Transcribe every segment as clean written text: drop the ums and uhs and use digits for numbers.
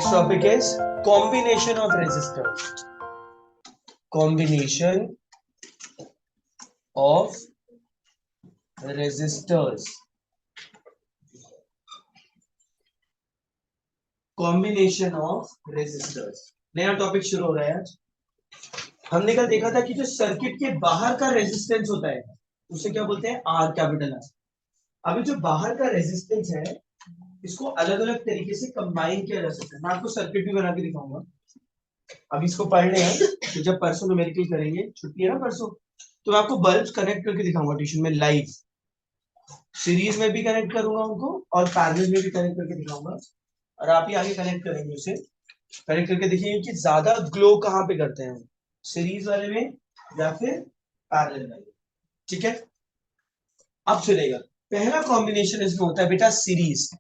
Next topic is combination of resistors. Combination of resistors. Combination of resistors, नया topic शुरू हो रहा है आज। हमने कल देखा था कि जो सर्किट के बाहर का रेजिस्टेंस होता है उसे क्या बोलते हैं, आर, कैपिटल आर। अभी जो बाहर का रेजिस्टेंस है इसको अलग अलग तरीके से कंबाइन किया जा सकता है। मैं आपको सर्किट भी बना के दिखाऊंगा। अभी इसको पढ़ रहे हैं तो जब परसों न्यूमेरिकल करेंगे, छुट्टी है ना परसों, तो मैं आपको बल्ब कनेक्ट करके दिखाऊंगा ट्यूशन में लाइव। सीरीज में भी कनेक्ट करूंगा उनको और पैरेलल में भी कनेक्ट करके दिखाऊंगा, और आप ही आगे कनेक्ट करेंगे उसे। कनेक्ट करके देखिए कि ज्यादा ग्लो कहाँ पे करते हैं, सीरीज वाले में या फिर पैरेलल वाले। ठीक है, अब सुनेगा। पहला कॉम्बिनेशन इसमें होता है बेटा सीरीज।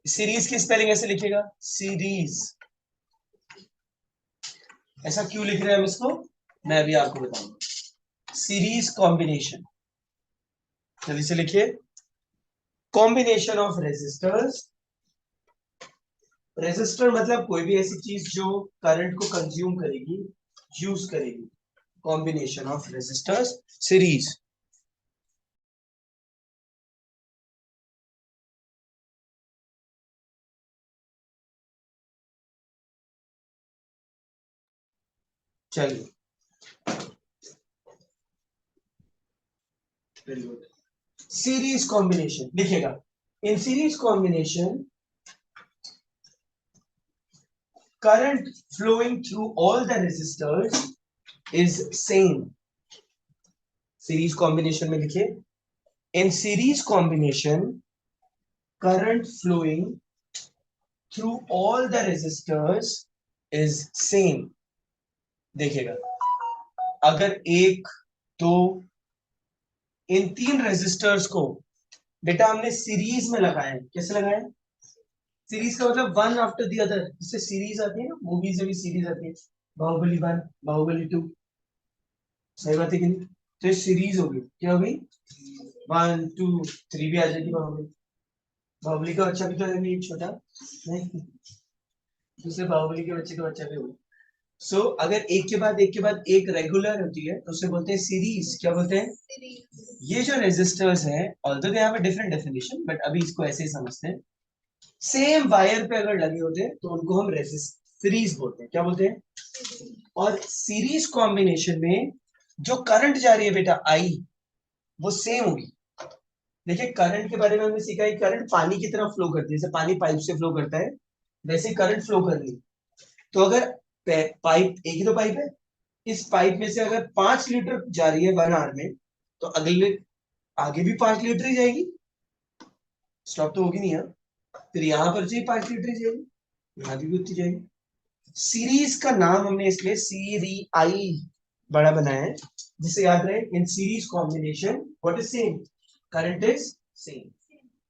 सीरीज की स्पेलिंग ऐसे लिखेगा, सीरीज। ऐसा क्यों लिख रहे हैं हम इसको, मैं भी आपको बताऊंगा। सीरीज कॉम्बिनेशन, जल्दी से लिखिए। Combination of resistors. रेजिस्टर मतलब कोई भी ऐसी चीज जो करंट को कंज्यूम करेगी, यूज करेगी। Combination of resistors, series. चलिए, वेरी गुड। सीरीज कॉम्बिनेशन लिखेगा। In series combination current flowing through all the resistors is same. Series combination में लिखिए, in series combination current flowing through all the resistors is same. देखिएगा, अगर एक, दो, इन तीन resistors को बेटा हमने सीरीज में लगाया है। कैसे लगाया है? सीरीज का मतलब वन आफ्टर द अदर, जिससे सीरीज आती है ना, मूवीज में भी सीरीज आती है, बाहुबली 1, बाहुबली 2। सही बात है कि नहीं? तो ये सीरीज हो गई, क्या हो गई, 1 2 3 भी आ जाएगी बाहुबली। बाहुबली का बच्चा भी तो है नहीं, एक छोटा नहीं, दूसरे बाहुबली के बच्चे का बच्चा भी होगा। सो अगर एक के बाद एक के बाद एक रेगुलर होती है तो उसे बोलते हैं सीरीज। क्या बोलते हैं? सीरीज। ये जो रेजिस्टर्स हैं, although they have a different definition, but अभी इसको ऐसे ही समझते हैं। सेम वायर पे अगर लगे होते हैं तो उनको हम सीरीज बोलते हैं। क्या बोलते हैं? और सीरीज कॉम्बिनेशन में जो करंट जा रही है बेटा आई, वो सेम होगी। देखिए, करंट के बारे में हमने सीखा है, करंट पानी की तरह फ्लो करती है। जैसे पानी पाइप से फ्लो करता है वैसे करंट फ्लो कर रही है। तो अगर पाइप, एक ही तो पाइप है, इस पाइप में से अगर 5 लीटर जा रही है 1 आवर में, तो अगले आगे भी 5 लीटर ही जाएगी, स्टॉप तो होगी नहीं। है फिर यहां पर चाहिए 5 लीटर ही जाएगी, यहां भी उतनी जाएगी। सीरीज का नाम हमने इसलिए सीरी आई बड़ा बनाया है, जिसे याद रहे। इन series combination what is same, current is same.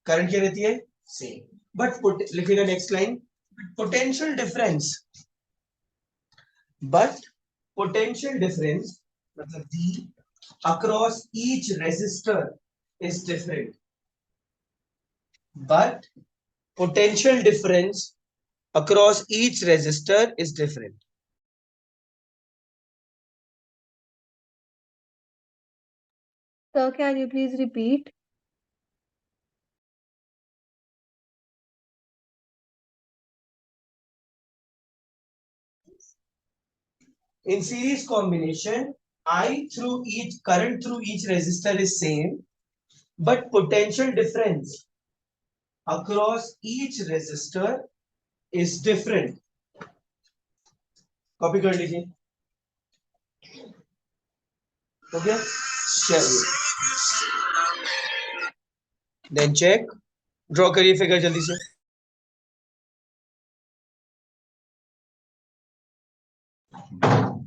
Current क्या रहती है? सेम। बट लिखेगा next line, potential difference. But potential difference मतलब V across each resistor is different. But potential difference across each resistor is different. Sir, can you please repeat? In series combination, I through each current through each resistor is same, but potential difference across each resistor is different. Copy कर लीजिए, हो गया? चलिए, then check, draw करिए figure जल्दी से।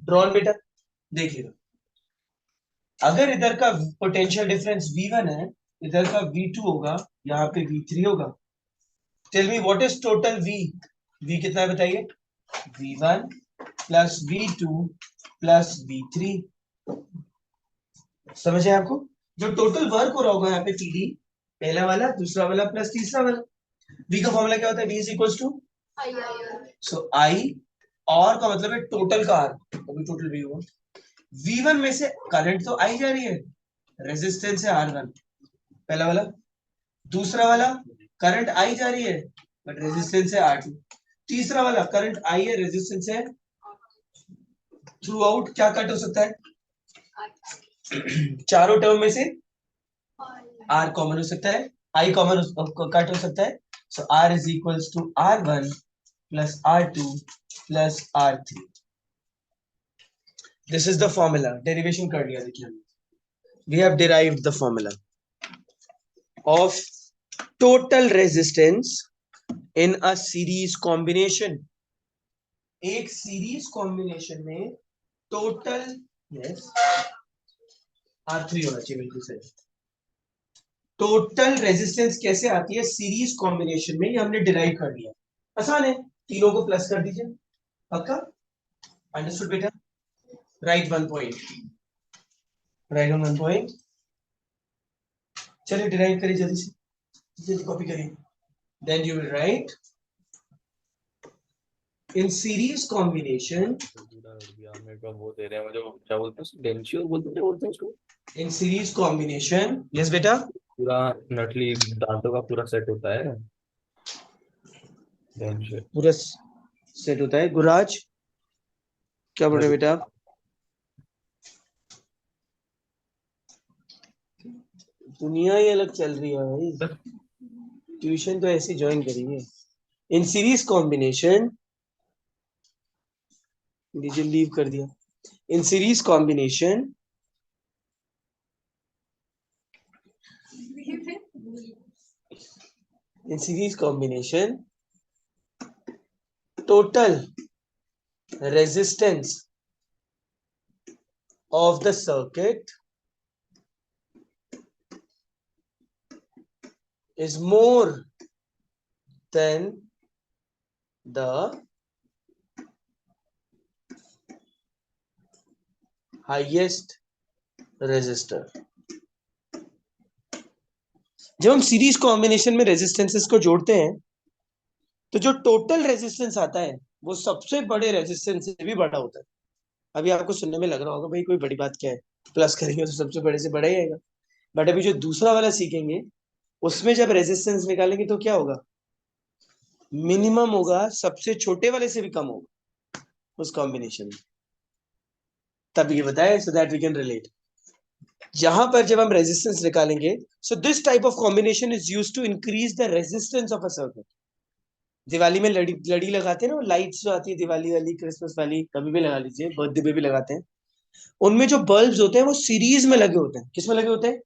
Drawn बेटा, देखिएगा, अगर इधर का पोटेंशियल डिफरेंस V1 है, इधर का V2 होगा, यहाँ पे V3 होगा। Tell me what is total V? V कितना है बताइए? V1 plus V2 plus V3। समझे आपको? जो टोटल वर्क हो रहा होगा यहाँ पे TD, पहला वाला, दूसरा वाला प्लस तीसरा वाला। V का फॉर्मूला क्या होता है? V इज इक्वल टू सो आई और का मतलब है टोटल का आर, अभी टोटल भी हुआ। V1 में से करंट तो आई जा रही है, रेजिस्टेंस है R1 पहला वाला। दूसरा वाला करंट आई जा रही है बट रेजिस्टेंस है R2। तीसरा वाला करंट आई है, रेजिस्टेंस है। थ्रू आउट क्या कट हो सकता है? चारों टर्म में से R कॉमन हो सकता है, I कॉमन कट हो सकता है। So R is equals to R1 plus R2 plus R3। This is the formula, derivation कर लिया देखिए। We have derived the formula of total resistance in a series combination. एक सीरीज कॉम्बिनेशन में total, yes R3 होना चाहिए बिल्कुल सही। Total resistance कैसे आती है सीरीज कॉम्बिनेशन में, ये हमने डिराइव कर लिया। आसान है, तीनों को प्लस कर दीजिए। पक्का? अंडरस्टूड बेटा? Write one point, write on one point. चलिए डिराइव करिए जल्दी से, जल्दी कॉपी करिए। Then you will write in series combination, वो दे रहे हैं मुझे, क्या बोलते हैं डेंशियर बोलते हैं उसको। इन सीरीज कॉम्बिनेशन, यस बेटा, पूरा नटली दांतों का पूरा सेट होता है डेंशियर। पूरा सेट होता है। गुराज क्या बोल रहे बेटा आप? दुनिया ही अलग चल रही है भाई, ट्यूशन तो ऐसे ज्वाइन करेंगे। इन सीरीज कॉम्बिनेशन, डीजे लीव कर दिया। इन series combination in series combination total resistance of the circuit is more than the highest resistor। जब हम सीरीज कॉम्बिनेशन में रेजिस्टेंसेस को जोड़ते हैं तो जो टोटल रेजिस्टेंस आता है वो सबसे बड़े रेजिस्टेंस से भी बड़ा होता है। अभी आपको सुनने में लग रहा होगा भाई कोई बड़ी बात क्या है, प्लस करेंगे तो सबसे बड़े से बड़ा ही आएगा। बट अभी जो दूसरा वाला सीखेंगे उसमें जब रेजिस्टेंस निकालेंगे तो क्या होगा? मिनिमम होगा, सबसे छोटे वाले से भी कम होगा उस कॉम्बिनेशन में। तब ये बताए so that we can relate. यहां पर जब हम रेजिस्टेंस निकालेंगे, so this type of combination is used to increase the resistance of a circuit. Diwali में लड़ी लड़ी लगाते हैं ना, लाइट्स जो आती है दिवाली वाली, क्रिसमस वाली, कभी भी लगा लीजिए, बर्थडे पे भी लगाते हैं। उनमें जो बल्ब्स होते हैं वो सीरीज में लगे होते हैं। किसमें लगे होते हैं?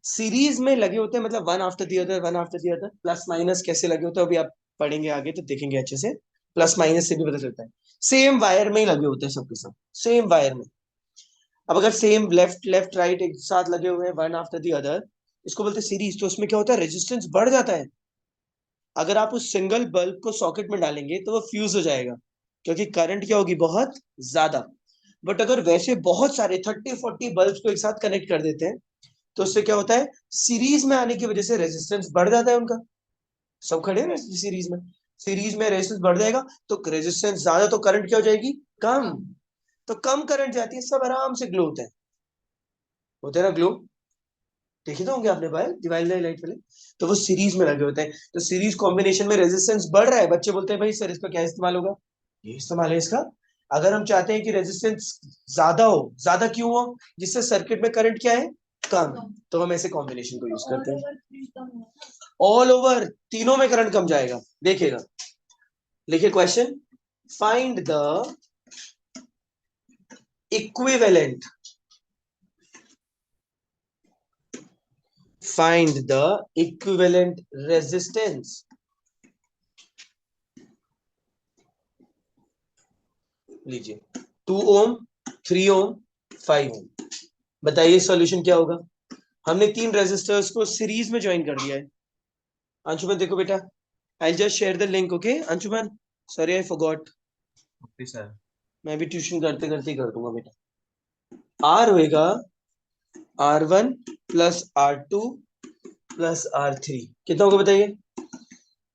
सीरीज में लगे होते हैं, मतलब one after the other, one after the other. Plus minus कैसे लगे होते हैं अभी आप पढ़ेंगे आगे तो देखेंगे अच्छे से। प्लस माइनस से भी पता चलता है। सेम वायर में ही लगे होते हैं सबके सब, सेम वायर में। अब अगर सेम लेफ्ट लेफ्ट राइट एक साथ लगे हुए हैं वन आफ्टर द अदर, इसको बोलते हैं सीरीज। तो उसमें क्या होता है? रेजिस्टेंस बढ़ जाता है। अगर आप उस सिंगल बल्ब को सॉकेट में डालेंगे तो वो फ्यूज हो जाएगा, क्योंकि करंट क्या होगी? बहुत ज्यादा। बट अगर वैसे बहुत सारे 30-40 बल्ब को एक साथ कनेक्ट कर देते हैं तो उससे क्या होता है? सीरीज में आने की वजह से रेजिस्टेंस बढ़ जाता है उनका। सब खड़े हैं ना सीरीज में, सीरीज में रेजिस्टेंस बढ़ जाएगा तो रेजिस्टेंस ज्यादा, तो करंट क्या हो जाएगी? कम। तो कम करंट जाती है, सब आराम से ग्लो होते हैं ना ग्लो। देखे तो होंगे आपने भाई दिवाली लाइट वाले, तो वो सीरीज में लगे होते हैं। तो सीरीज कॉम्बिनेशन में रेजिस्टेंस बढ़ रहा है, बच्चे बोलते हैं भाई सर इसका क्या इस्तेमाल होगा? ये इस्तेमाल है इसका। अगर हम चाहते हैं कि रेजिस्टेंस ज्यादा हो, ज्यादा क्यों हो? जिससे सर्किट में करंट क्या है? कम। तो हम ऐसे कॉम्बिनेशन को यूज करते हैं। ऑल ओवर तीनों में करंट कम जाएगा, देखिएगा। लिखिए question, find the equivalent, find the equivalent resistance लीजिए 2 ओम, 3 ओम, 5 ओम। बताइए सॉल्यूशन क्या होगा? हमने 3 रेजिस्टर्स को सीरीज में ज्वाइन कर दिया है। अंशुमन देखो बेटा, I just share the link, okay Anshuman? Sorry I forgot. Okay sir. मैं भी ट्यूशन करते करते ही कर दूंगा बेटा। आर होएगा R1 plus R2 plus R3, कितना होगा बताइए?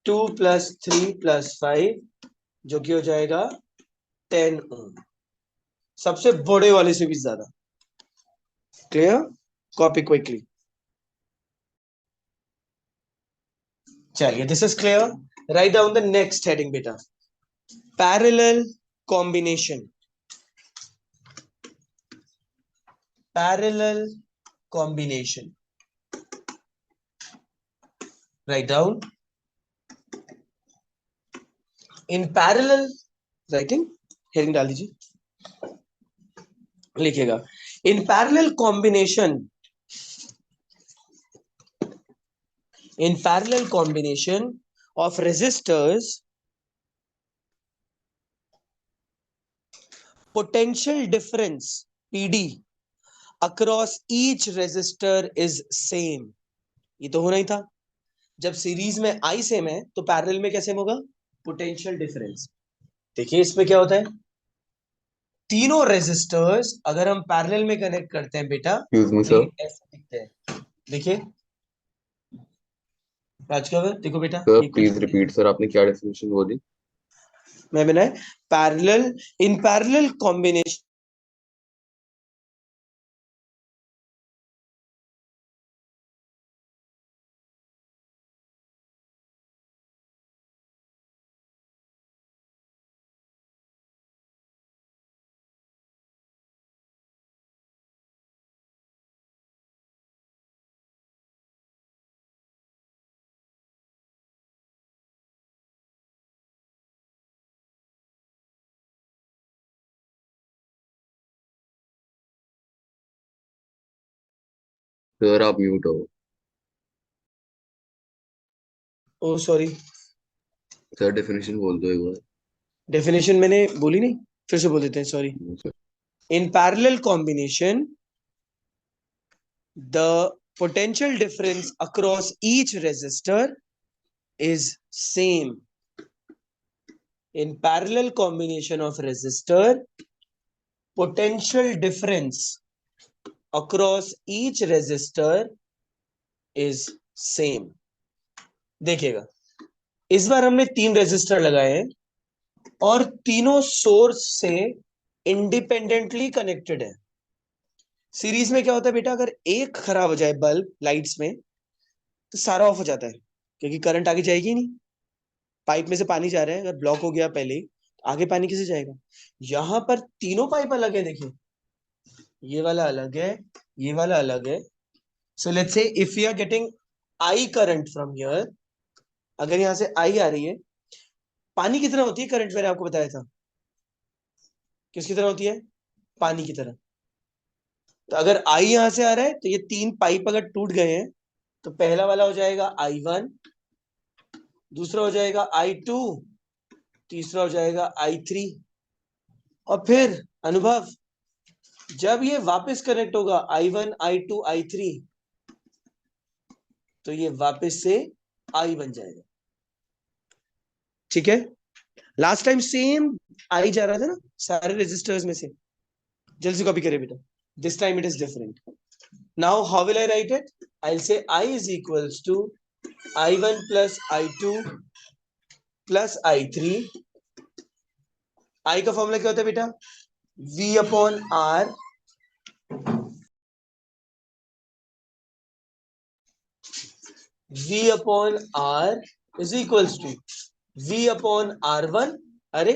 2 + 3 + 5 जो कि हो जाएगा 10 ओम, सबसे बड़े वाले से भी ज्यादा। क्लियर? Copy quickly. चलिए, this is clear. Write down the next heading बेटा, parallel combination. Parallel combination, write down in parallel, writing heading डाल दीजिए, लिखिएगा in parallel combination, in parallel combination of resistors, potential difference PD across each resistor is same। ये तो होना ही था, जब series में I सेम है तो पैरेलल में क्या सेम होगा? Potential difference. देखिए इसमें क्या होता है, तीनों रेजिस्टर्स अगर हम पैरेलल में कनेक्ट करते हैं बेटा तो ये ऐसे दिखते हैं। देखिए राजकमल, देखो बेटा, सर प्लीज रिपीट सर, आपने क्या डेफिनेशन बोली? मैं बनाए पैरेलल, इन पैरेलल कॉम्बिनेशन सर आप म्यूट हो। ओ सॉरी, सर डेफिनेशन बोल दो एक डेफिनेशन मैंने बोली नहीं, फिर से बोल देते हैं, sorry. Bar. In parallel combination, the potential difference across each resistor is same. In parallel combination of resistor, potential difference across each resistor is same. देखिएगा, इस बार हमने 3 रेजिस्टर लगाए हैं और तीनों सोर्स से इंडिपेंडेंटली कनेक्टेड है। सीरीज में क्या होता है बेटा, अगर एक खराब हो जाए बल्ब लाइट्स में तो सारा ऑफ हो जाता है, क्योंकि करंट आगे जाएगी ही नहीं। पाइप में से पानी जा रहा है, अगर ब्लॉक हो गया पहले तो आगे पानी कैसे जाएगा? यहां पर तीनों पाइप अलग है, देखिए ये वाला अलग है, ये वाला अलग है। So let's say if you are getting I current from here, अगर यहां से आई आ रही है, पानी की तरह होती है करंट, मैंने आपको बताया था। किसकी तरह होती है? पानी की तरह। तो अगर आई यहां से आ रहा है तो ये 3 पाइप अगर टूट गए हैं तो पहला वाला हो जाएगा I1, दूसरा हो जाएगा I2, तीसरा हो जाएगा I3। और फिर अनुभव, जब ये वापस कनेक्ट होगा I1, I2, I3, तो ये वापस से I बन जाएगा। ठीक है, लास्ट टाइम सेम I जा रहा था ना सारे रेजिस्टर्स में से। जल्दी से कॉपी करें बेटा, this time it is different. Now how will I write it? I will say I is equals to I1 plus I2 plus I3। I का फॉर्मूला क्या होता है बेटा? V upon R V upon R is equals to V upon R1। अरे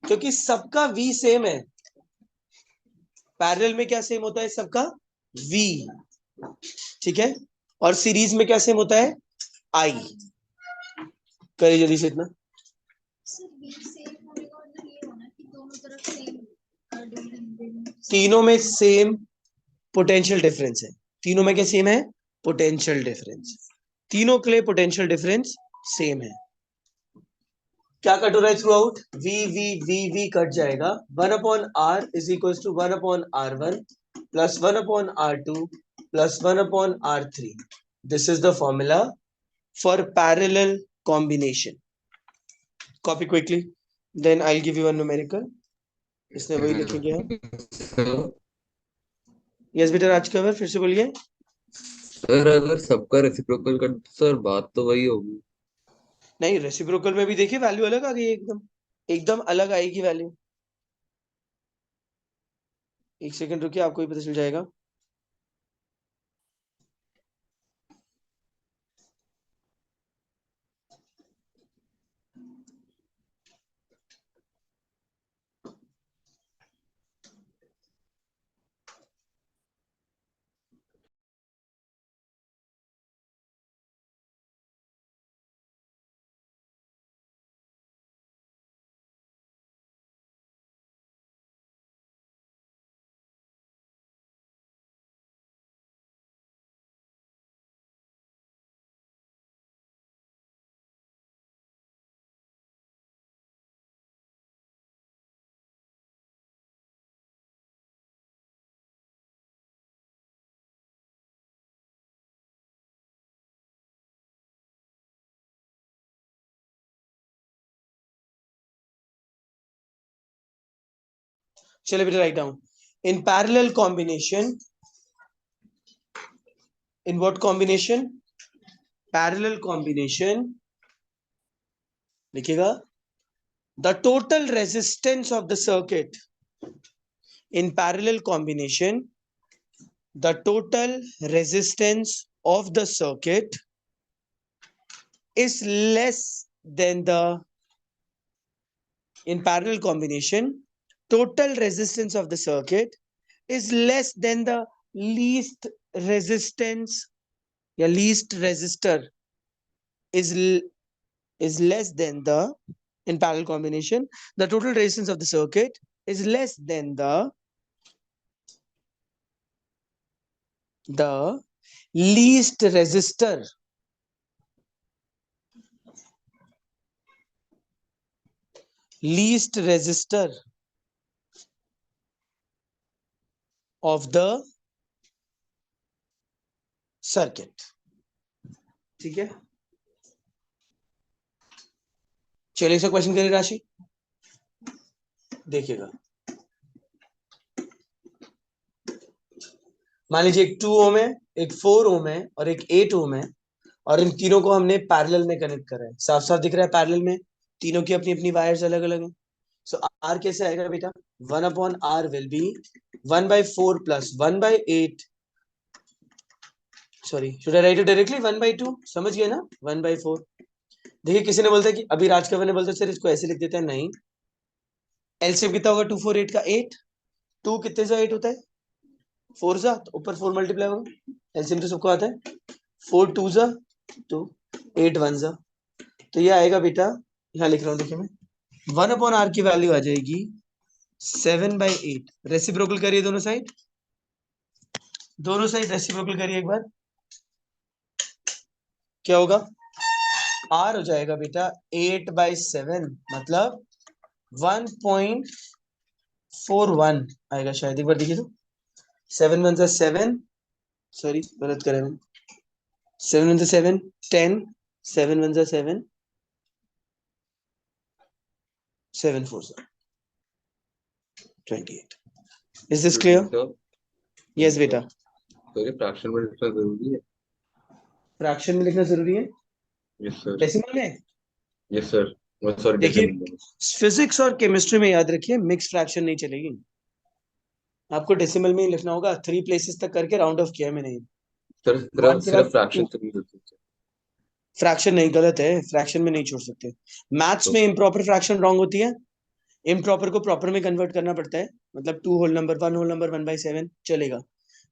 क्योंकि सबका V same है, parallel में क्या सेम होता है सबका? V। ठीक है, और सीरीज में क्या सेम होता है? I। करिए जल्दी से इतना। तीनों में सेम पोटेंशियल डिफरेंस है, तीनों में क्या सेम है? Potential difference. तीनों के लिए पोटेंशियल डिफरेंस सेम है। क्या कट हो रहा है throughout? V V V V cut जाएगा। 1 upon R is equal to 1 upon R1 plus 1 upon R2 plus 1 upon R3। This is the formula for parallel combination. Copy quickly, then I will give you one numerical. इसने वही लिखेंगे हम। Yes बेटा राजकमल, फिर से बोलिए। Sir अगर सबका रेसिप्रोकल कर सर बात तो वही होगी। नहीं, रेसिप्रोकल में भी देखिए वैल्यू अलग आ गई, एकदम एकदम अलग आएगी वैल्यू। एक सेकंड रुकिए, आपको ही पता चल जाएगा। चलिए बेटा, right down. In parallel combination, in what combination? Parallel combination, लिखिएगा, the total resistance of the circuit in parallel combination, the total resistance of the circuit is less than the, in parallel combination, total resistance of the circuit is less than the least resistance, या least resistor is less than the, in parallel combination, the total resistance of the circuit is less than the least resistor of the circuit। ठीक है, चलिए इसका question करिए राशि, देखिएगा। मान लीजिए एक 2 ओम है, एक 4 ओम है और एक 8 ओम है, और इन तीनों को हमने पैरेलल में कनेक्ट करा है। साफ साफ दिख रहा है पैरेलल में तीनों की अपनी अपनी वायर्स अलग अलग हैं। सो आर कैसे आएगा बेटा? 1/r will be 1/4 plus 1/8, sorry should I write it directly 1/2, समझ गए ना? 1/4। देखिए किसी ने बोलता है कि अभी राजकमल ने बोलता है सर इसको ऐसे लिख देते हैं, नहीं। एलसीएम कितना होगा 2 4 8 का? 8। 2 कितने से 8 होता है? 4 जा, तो ऊपर 4 मल्टीप्लाई होगा। एलसीएम तो सबको आता है। 4 2 जा 2, 8 1 जा, तो ये आएगा बेटा, यहाँ लिख रहा हूँ देखिए मैं, 1/r की वैल्यू आ जाएगी 7/8। रेसिप्रोकल करिए दोनों साइड, दोनों साइड रेसिप्रोकल करिए एक बार, क्या होगा? r हो जाएगा बेटा 8/7, मतलब 1.41 आएगा शायद, एक बार देखिए तो। 7 1 जा 7, सॉरी गलत करा मैंने, 7 1 जा 7 10, 7 1 जा 7, 7 4 जा 28। Is this clear? यस बेटा। तो ये फ्रैक्शन में लिखना जरूरी है? फ्रैक्शन में लिखना जरूरी है? Yes sir. डेसिमल में? यस सर, सॉरी देखिए डेसिमल में। फिजिक्स और केमिस्ट्री में याद रखिए मिक्स फ्रैक्शन नहीं चलेगी, आपको डेसिमल में ही लिखना होगा। 3 प्लेसेस तक करके राउंड ऑफ किया है मैंने। सर वन के बाद सिर्फ फ्रैक्शन तक नहीं कर सकते? फ्रैक्शन नहीं, गलत है, फ्रैक्शन में नहीं छोड़ सकते। मैथ्स तो में इम्प्रॉपर फ्रैक्शन रॉन्ग होती है, इम्प्रॉपर को प्रॉपर में कन्वर्ट करना पड़ता है, मतलब 2 होल नंबर 1 होल नंबर 1/7 चलेगा,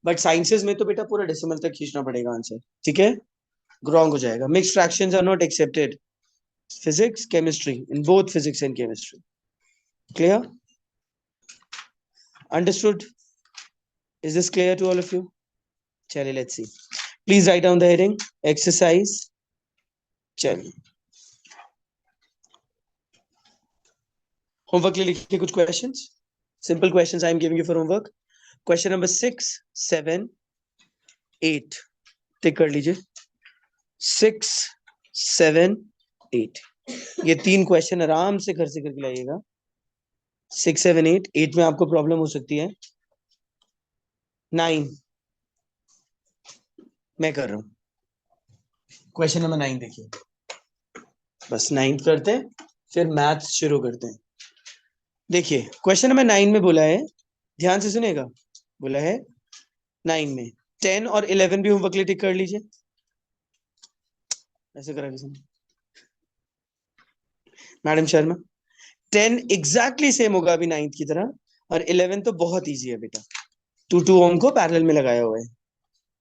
बट साइंसेस में तो बेटा पूरा डेसिमल तक खींचना पड़ेगा आंसर, ठीक है? रॉन्ग हो जाएगा। Mix fractions are not accepted, physics chemistry, in both physics and chemistry. Clear? Understood? Is this clear to all of you? चलिए let's see, please write down the heading exercise. चलिए homework ले लिखिए कुछ questions, simple questions I am giving you for homework. Question number 6 7 8 tick कर लीजिए। 6 7 8, ये 3 question आराम से घर से करके लाइएगा। 6 7 8, 8 में आपको प्रॉब्लम हो सकती है। 9 मैं कर रहा हूं, क्वेश्चन नंबर 9 देखिए। बस 9th करते हैं, फिर मैथ्स शुरू करते हैं। देखिए क्वेश्चन नंबर 9 में बोला है, ध्यान से सुनेगा, बोला है 9 में 10 और 11 भी होमवर्क लिए टिक कर लीजिए। ऐसे करा किसी ने? मैडम शर्मा, 10 एग्जैक्टली सेम होगा अभी 9th की तरह, और 11 तो बहुत इजी है बेटा, 2 ओम को पैरेलल में लगाया हुआ है,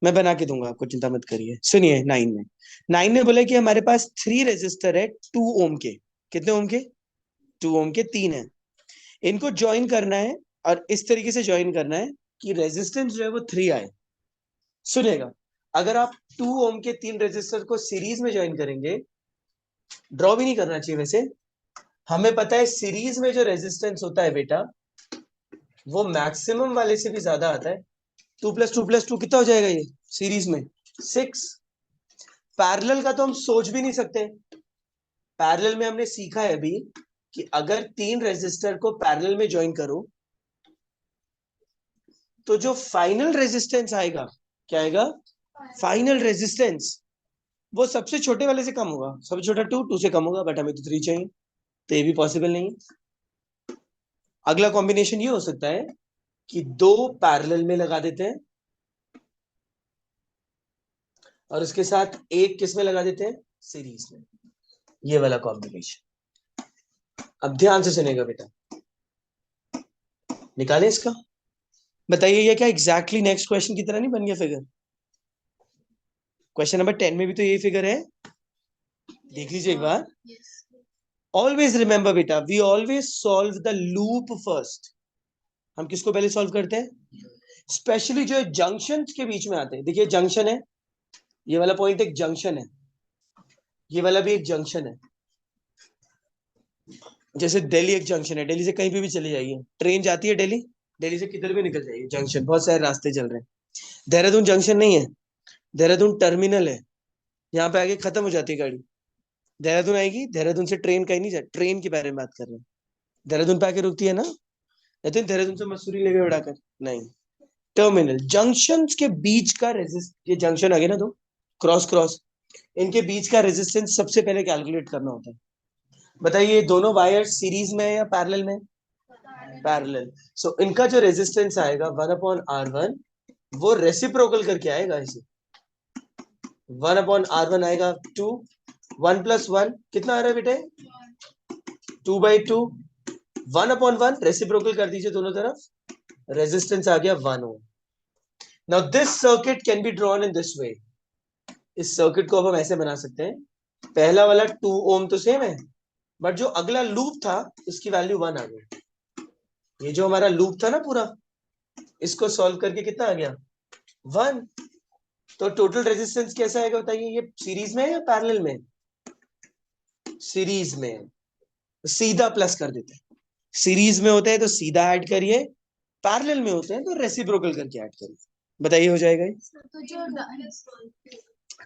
मैं बना के दूंगा आपको, चिंता मत करिए। सुनिए 9 में बोला कि हमारे पास 3 रेजिस्टर है 2 ओम के। कितने ओम के? 2 ओम के 3 है। इनको ज्वाइन करना है, और इस तरीके से ज्वाइन करना है कि रेजिस्टेंस जो है वो 3 आए। सुनिएगा, अगर आप 2 ओम के 3 रेजिस्टर को सीरीज में ज्वाइन करेंगे, ड्रॉ भी नहीं करना चाहिए वैसे, हमें पता है सीरीज में जो रेजिस्टेंस होता है बेटा, वो मैक्सिमम वाले से भी ज्यादा आता है। 2 + 2 + 2 कितना हो जाएगा ये सीरीज में? 6। पैरेलल का तो हम सोच भी नहीं सकते। पैरेलल में हमने सीखा है अभी कि अगर 3 रेजिस्टर को पैरेलल में ज्वाइन करो, तो जो फाइनल रेजिस्टेंस आएगा, क्या आएगा? फाइनल रेजिस्टेंस वो सबसे छोटे वाले से कम होगा। सबसे छोटा 2 से कम होगा, बट हमें तो 3 चाहिए, तो ये भी पॉसिबल नहीं है। अगला कॉम्बिनेशन ये हो सकता है कि 2 पैरेलल में लगा देते हैं, और उसके साथ एक किस में लगा देते हैं? सीरीज में। ये वाला कॉम्बिनेशन। अब ध्यान से सुनेगा बेटा, निकालें इसका। बताइए ये क्या एग्जैक्टली नेक्स्ट क्वेश्चन की तरह नहीं बन गया फिगर? क्वेश्चन नंबर 10 में भी तो यही फिगर है, देख लीजिए एक बार। ऑलवेज रिमेंबर बेटा, we always solve the loop first. हम किसको पहले सॉल्व करते हैं? स्पेशली जो जंक्शन के बीच में आते हैं। देखिए जंक्शन है, ये वाला पॉइंट एक जंक्शन है, ये वाला भी एक जंक्शन है। जैसे दिल्ली एक जंक्शन है, दिल्ली से कहीं पे भी चले जाइए, ट्रेन जाती है दिल्ली, दिल्ली से किधर भी निकल जाइए, जंक्शन, बहुत सारे रास्ते चल रहे हैं। देहरादून जंक्शन नहीं है, देहरादून टर्मिनल है, यहाँ पे आगे खत्म हो जाती है गाड़ी। देहरादून आएगी, देहरादून से ट्रेन कहीं नहीं जाती, ट्रेन के बारे में बात कर रहे हैं। देहरादून पे आके रुकती है ना, लेकिन देहरादून से मसूरी लेके उड़ाकर नहीं। टर्मिनल, जंक्शन के बीच का रेजिस्ट, ये जंक्शन आ गया ना, दो क्रॉस क्रॉस, इनके बीच का रेजिस्टेंस सबसे पहले कैलकुलेट करना होता है। बताइए दोनों वायर सीरीज में है या पैरेलल में? पैरेलल। सो इनका जो रेजिस्टेंस आएगा 1/R1, वो रेसिप्रोकल करके आएगा इसे। 1/R1 आएगा 2, 1 + 1 कितना आ रहा है बेटे? 2/2, 1/1 रेसिप्रोकल कर दीजिए दोनों तरफ, रेजिस्टेंस आ गया 1 ohm. Now this circuit can be drawn in this way. इस सर्किट को अब हम ऐसे बना सकते हैं, पहला वाला 2 ओम तो सेम है, बट जो अगला लूप था उसकी वैल्यू 1 आ गई। ये जो हमारा लूप था ना पूरा, इसको सॉल्व करके कितना आ गया? 1। तो टोटल रेजिस्टेंस कैसा आएगा बताइए? ये सीरीज में है या पैरेलल में? सीरीज में। सीधा प्लस कर देते हैं, सीरीज में होते हैं तो सीधा ऐड करिए, पैरेलल में होते हैं तो रेसिप्रोकल करके ऐड करिए। बताइए हो जाएगा ये?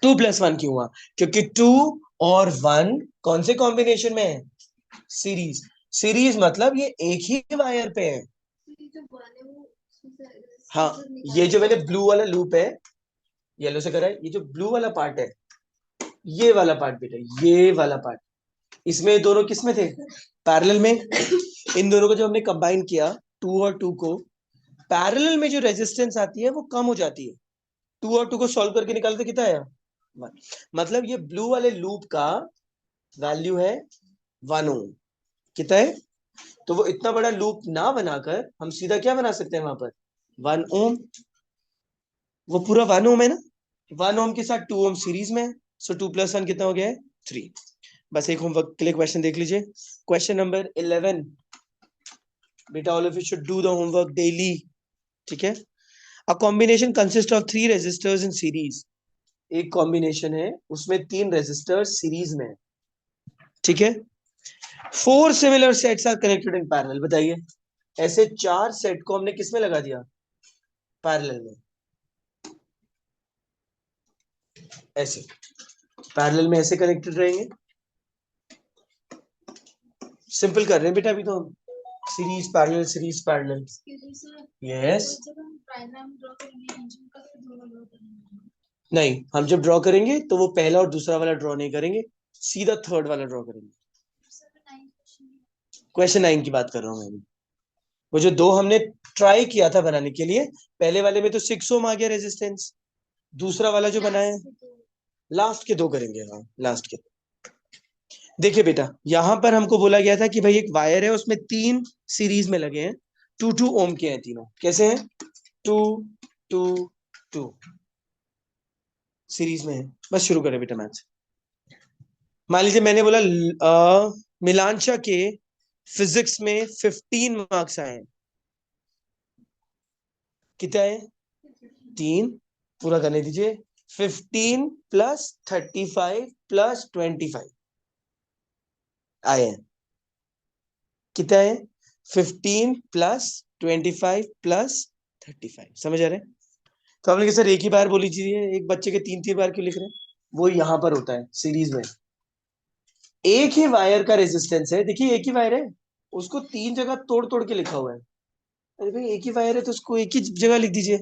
2 + 1 क्यों हुआ? क्योंकि 2 और 1 कौन से कॉम्बिनेशन में है? सीरीज। सीरीज मतलब ये एक ही वायर पे है। हाँ, ये जो मैंने ब्लू वाला लूप है, येलो से करा है, ये जो ब्लू वाला पार्ट है, ये वाला पार्ट बेटा, ये वाला पार्ट, इसमें दोनों किस में थे? पैरेलल में। इन दोनों को जब हमने कंबाइन किया, 2 और 2 को, पैरेलल में जो रेजिस्टेंस आती है वो कम हो जाती है। 2 और 2 को सॉल्व करके निकालते कितना आया? 1। मतलब ये ब्लू वाले लूप का वैल्यू है 1 ओम। कितना है? तो वो इतना बड़ा लूप ना बनाकर हम सीधा क्या बना सकते हैं वहां पर? 1 ओम। वो पूरा 1 ओम है ना, 1 ओम के साथ 2 ओम सीरीज में है, सो 2 + 1 कितना हो गया है? 3। बस एक होमवर्क के लिए क्वेश्चन देख लीजिए, क्वेश्चन नंबर 11। बेटा all of you should do the homework daily, ठीक है? A combination consist of 3 resistors in series. एक कॉम्बिनेशन है उसमें 3 रेजिस्टर्स सीरीज में है, ठीक है? 4 similar sets are connected in parallel. बताइए ऐसे 4 सेट को हमने किसमें लगा दिया? पैरेलल में। ऐसे पैरेलल में ऐसे कनेक्टेड रहेंगे। सिंपल कर रहे हैं बेटा अभी तो हम, series parallel series parallel. Yes, नहीं, हम जब ड्रॉ करेंगे तो वो पहला और दूसरा वाला ड्रॉ नहीं करेंगे, सीधा थर्ड वाला ड्रॉ करेंगे। क्वेश्चन 9 की बात कर रहा हूँ मैं। वो जो दो हमने ट्राई किया था बनाने के लिए, पहले वाले में तो 6 ओम आ गया रेजिस्टेंस, दूसरा वाला जो बनाया है लास्ट के दो करेंगे। हाँ लास्ट के। देखिए बेटा, यहां पर हमको बोला गया था कि भाई एक वायर है, उसमें 3 सीरीज में लगे हैं, 2 ओम के हैं तीनों। कैसे हैं? 2 2 2 सीरीज में है। बस शुरू करें बेटा मैथ। मान लीजिए मैंने बोला मिलांशा के फिजिक्स में 15 मार्क्स आए हैं। कितना है? 3। पूरा करने दीजिए। 15 प्लस 35 प्लस 25 आए हैं। कितना है? 15 प्लस 25 प्लस 35। समझ आ रहे हैं? तो आपने सर एक ही बार बोली चाहिए, एक बच्चे के 3 बार क्यों लिख रहे हैं? वो यहां पर होता है सीरीज में। एक ही वायर का रेजिस्टेंस है, देखिए एक ही वायर है, उसको 3 जगह तोड़ तोड़ के लिखा हुआ है। अरे भाई एक ही वायर है तो उसको एक ही जगह लिख दीजिए।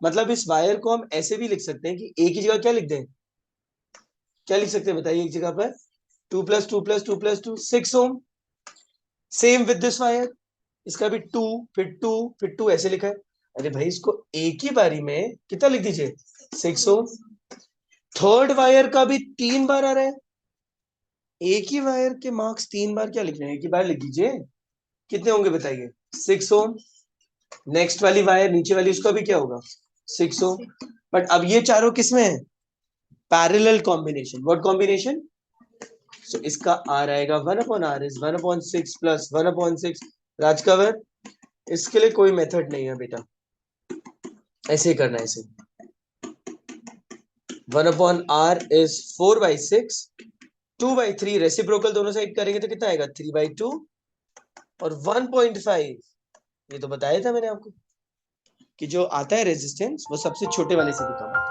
मतलब इस वायर को हम ऐसे भी लिख सकते हैं कि एक ही जगह क्या लिख दें? क्या लिख सकते हैं बताइए? एक जगह पर 2 plus 2 plus 2 plus 2 6 ohm. Same with this wire, इसका भी 2 फिर 2 फिर 2 ऐसे लिखा है। अरे भाई इसको एक ही बारी में कितना लिख दीजिए? 6 ओम। थर्ड वायर का भी 3 बार आ रहा है, एक ही वायर के मार्क्स 3 बार क्या लिख रहे हैं? एक ही बार लिख दीजिए। कितने होंगे बताइए? 6 ओम। नेक्स्ट वाली वायर नीचे वाली, उसका भी क्या होगा? 6 ओम। बट अब ये चारों किसमें है? Parallel combination. What combination? So इसका आर आएगा 1/r is 1/6 plus 1/6 Raj cover. इसके लिए कोई मेथड नहीं है बेटा, ऐसे ही करना है इसे। 1/r इज 4/6, 2/3 रेसिप्रोकल दोनों साइड करेंगे तो कितना आएगा? 3/2 और 1.5। ये तो बताया था मैंने आपको कि जो आता है रेजिस्टेंस वो सबसे छोटे वाले से भी कम है।